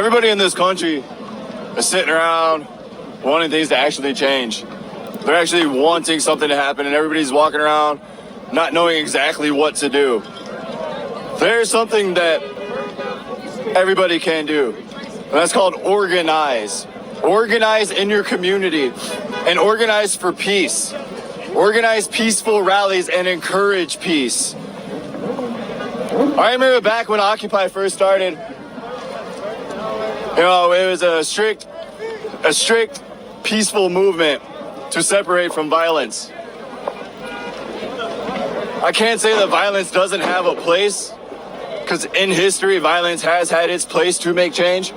Everybody in this country is sitting around wanting things to actually change. They're actually wanting something to happen, and everybody's walking around not knowing exactly what to do. There's something that everybody can do, and that's called organize. Organize in your community and organize for peace. Organize peaceful rallies and encourage peace. I remember back when Occupy first started, it was a strict, peaceful movement to separate from violence. I can't say that violence doesn't have a place, because in history, violence has had its place to make change.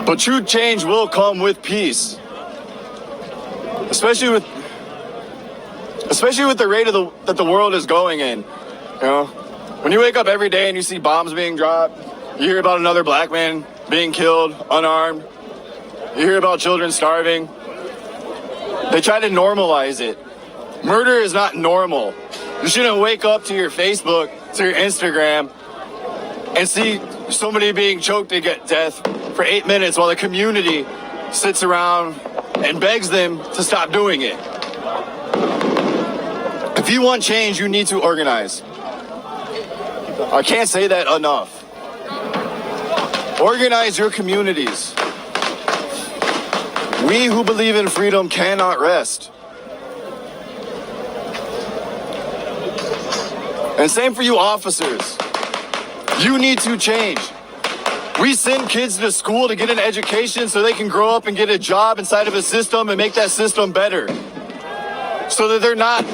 But true change will come with peace, especially with the rate that the world is going in. When you wake up every day and you see bombs being dropped, you hear about another black man being killed, unarmed. You hear about children starving. They try to normalize it. Murder is not normal. You shouldn't wake up to your Facebook, to your Instagram, and see somebody being choked to get death for 8 minutes while the community sits around and begs them to stop doing it. If you want change, you need to organize. I can't say that enough. Organize your communities. We who believe in freedom cannot rest. And same for you officers. You need to change. We send kids to school to get an education so they can grow up and get a job inside of a system and make that system better. So that they're not,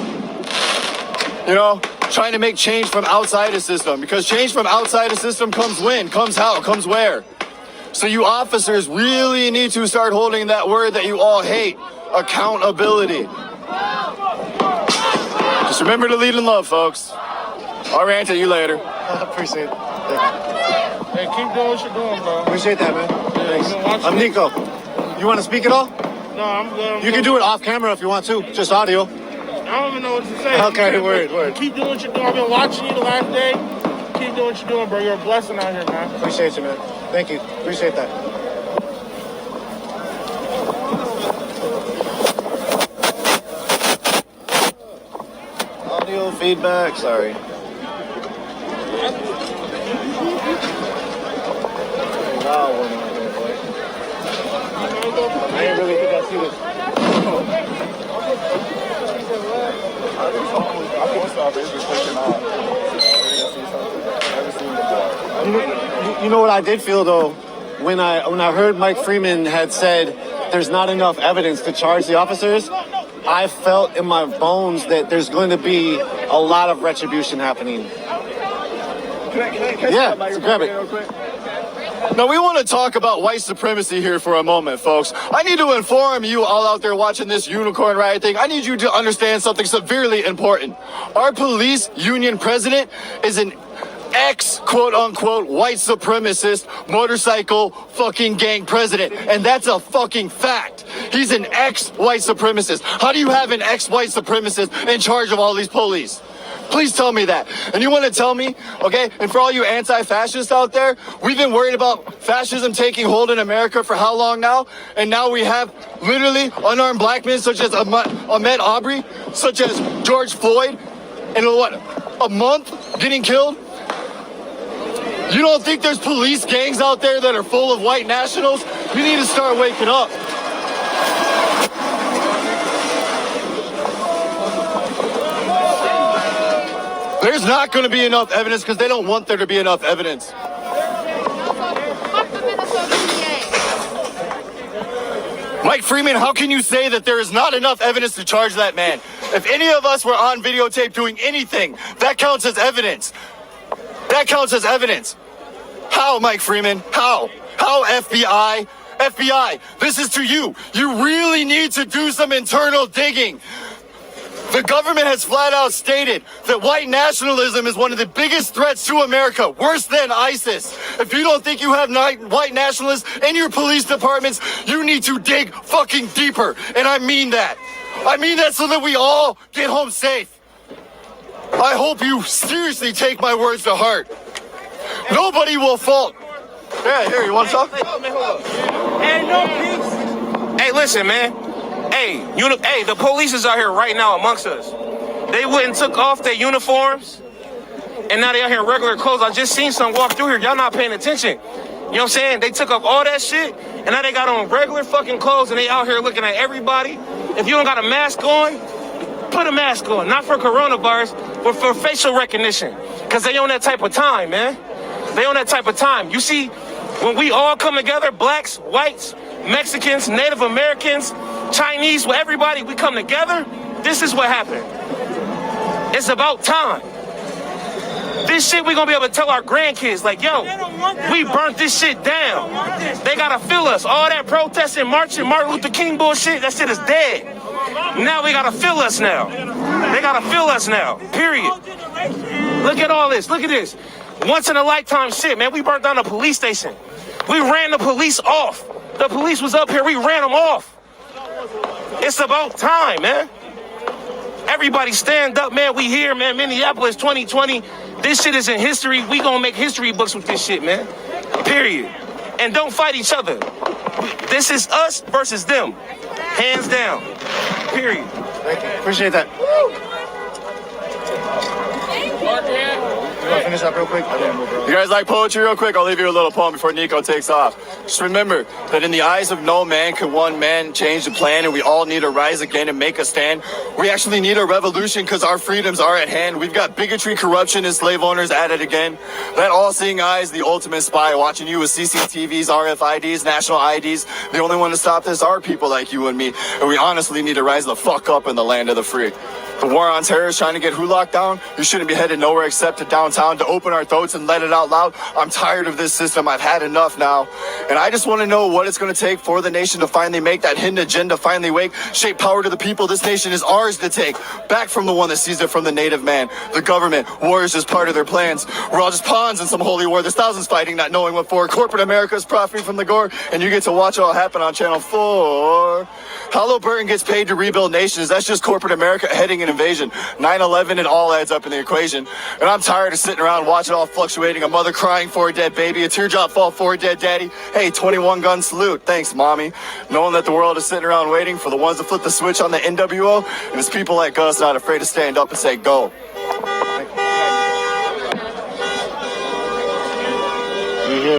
trying to make change from outside a system. Because change from outside a system comes when, comes how, comes where. So you officers really need to start holding that word that you all hate, accountability. Just remember to lead in love, folks. I'll rant at you later. Appreciate it. Hey, keep doing what you're doing, bro. Appreciate that, man. Yeah, Thanks. I'm Nico. You want to speak at all? No, I'm good. You can do it off camera if you want to, just audio. I don't even know what to say. Okay, word. Keep doing what you're doing. I've been watching you the last day. Keep doing what you're doing, bro. You're a blessing out here, man. Appreciate you, man. Thank you. Appreciate that. Audio feedback, sorry. I didn't really think I'd see this. You know what I did feel though, when I heard Mike Freeman had said there's not enough evidence to charge the officers, I felt in my bones that there's going to be a lot of retribution happening. Yeah, grab it. Now, we want to talk about white supremacy here for a moment, folks. I need to inform you all out there watching this unicorn riot thing. I need you to understand something severely important. Our police union president is an ex-quote-unquote white supremacist motorcycle fucking gang president. And that's a fucking fact. He's an ex-white supremacist. How do you have an ex-white supremacist in charge of all these police? Please tell me that. And you want to tell me, okay, and for all you anti-fascists out there, we've been worried about fascism taking hold in America for how long now? And now we have literally unarmed black men such as Ahmaud Arbery, such as George Floyd, in a month getting killed? You don't think there's police gangs out there that are full of white nationals? You need to start waking up. There's not going to be enough evidence because they don't want there to be enough evidence. Mike Freeman, how can you say that there is not enough evidence to charge that man? If any of us were on videotape doing anything, that counts as evidence. That counts as evidence. How, Mike Freeman? How? How, FBI? FBI, this is to you. You really need to do some internal digging. The government has flat out stated that white nationalism is one of the biggest threats to America, worse than ISIS. If you don't think you have white nationalists in your police departments, you need to dig fucking deeper. And I mean that. I mean that so that we all get home safe. I hope you seriously take my words to heart. Nobody will fault. Yeah, here, you want to talk? Hey, no peace. Hey, listen, man. Hey, the police is out here right now amongst us. They went and took off their uniforms, and now they out here in regular clothes. I just seen some walk through here. Y'all not paying attention. You know what I'm saying? They took off all that shit, and now they got on regular fucking clothes, and they out here looking at everybody. If you don't got a mask on, put a mask on. Not for coronavirus, but for facial recognition. Because they on that type of time, man. They on that type of time. You see, when we all come together, blacks, whites, Mexicans, Native Americans, Chinese, with everybody, we come together, this is what happened. It's about time. This shit we gonna be able to tell our grandkids, like, yo, we burnt this shit down. They gotta feel us. All that protesting, marching, Martin Luther King bullshit, that shit is dead. Now we gotta feel us now. They gotta feel us now, period. Look at all this, look at this. Once in a lifetime shit, man. We burnt down a police station. We ran the police off. The police was up here, we ran them off. It's about time, man. Everybody stand up, man. We here, man. Minneapolis 2020. This shit is in history. We gonna make history books with this shit, man. Period. And don't fight each other. This is us versus them. Hands down. Period. Thank you. Appreciate that. You want to finish up real quick? You guys like poetry real quick? I'll leave you a little poem before Nico takes off. Just remember that in the eyes of no man can one man change the plan, and we all need to rise again and make a stand. We actually need a revolution because our freedoms are at hand. We've got bigotry, corruption, and slave owners at it again. That all-seeing eye is the ultimate spy, watching you with CCTVs, RFIDs, national IDs. The only one to stop this are people like you and me, and we honestly need to rise the fuck up in the land of the free. The war on terror is trying to get who locked down? You shouldn't be headed nowhere except to downtown to open our throats and let it out loud. I'm tired of this system. I've had enough now. And I just want to know what it's going to take for the nation to finally make that hidden agenda finally wake. Shape power to the people. This nation is ours to take. Back from the one that seized it from the native man. The government. War is just part of their plans. We're all just pawns in some holy war. There's thousands fighting, not knowing what for. Corporate America is profiting from the gore. And you get to watch it all happen on Channel 4. Halliburton gets paid to rebuild nations. That's just corporate America heading an invasion. 9/11, it all adds up in the equation. And I'm tired of sitting around watching it all fluctuating. A mother crying for a dead baby, a teardrop fall for a dead daddy. Hey, 21 gun salute. Thanks, mommy. Knowing that the world is sitting around waiting for the ones to flip the switch on the NWO. And it's people like us not afraid to stand up and say go.